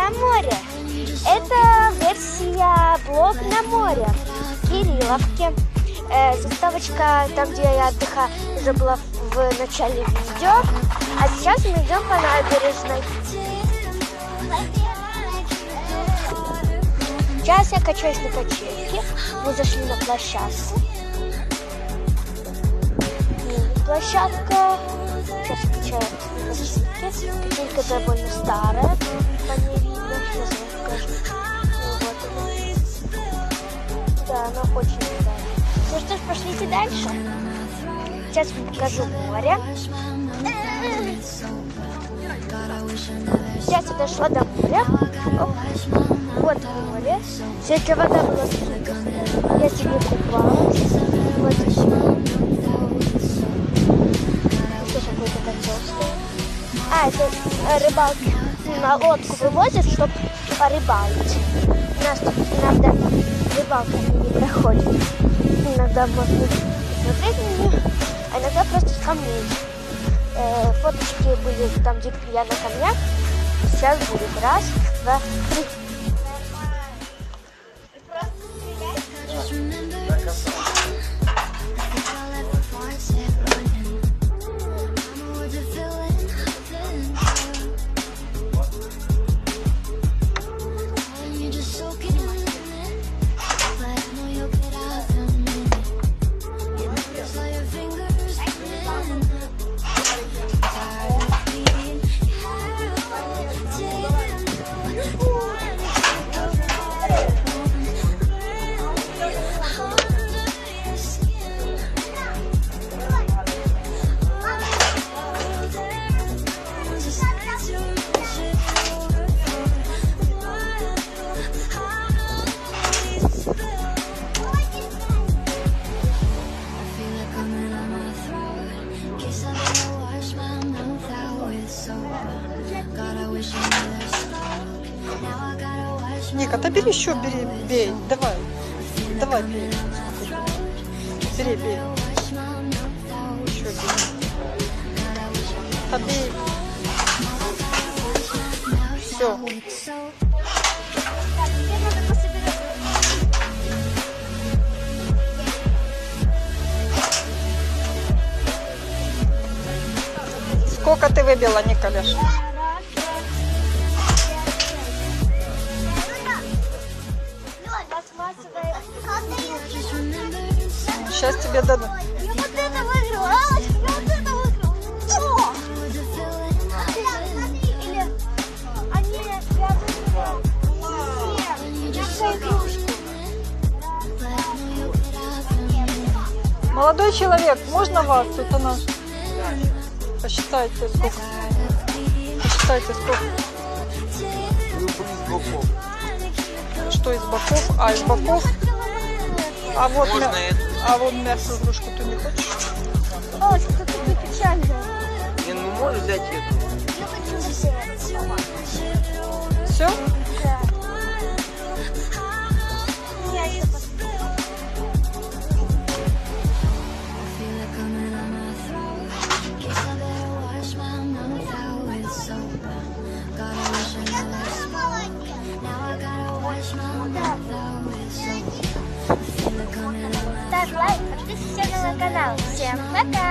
на море. Это версия блог на море в Кирилловке. Заставочка там, где я отдыхаю, уже была в начале видео. А сейчас мы идем по набережной. Сейчас я качаюсь на качельке. Мы зашли на площадку. Площадка. Сейчас я качаю на качельке. Качелька довольно старая. По ней видно. Сейчас я покажу. Вот она. Да, она очень старая. Ну что ж, пошлите дальше. Сейчас вам покажу море. Сейчас я дошла до моря. Оп. Вот море. Сегодня вода была супер. Я себе купалась. Вот еще. Еще какой-то толстый. Это рыбалки. На лодку вывозят, чтобы порыбалить. У нас тут иногда рыбалка не проходит. Иногда можно смотреть на нее, а иногда просто с камней. Фоточки были там, где я на камнях. Сейчас будет раз, два, три. Ника, да бери еще, бери, бей, давай, давай, бей, бери, бей, еще бей, да бей, все. Сколько ты выбила, Николяш? Сейчас тебе дадут. Я вот это выиграла, я вот это выиграла. Что? Или они выиграла. Я свою игрушку. Молодой человек, можно вас? Тут она. Посчитайте сколько. Посчитайте сколько. Что из боков? А, из боков. А вот, мягкую игрушку ты не хочешь? О, что-то не печально. Не, ну можешь взять эту. Я хочу взять. Все? Да. Я еще посмотрю. Ставь лайк, подписывайся на мой канал. Всем пока!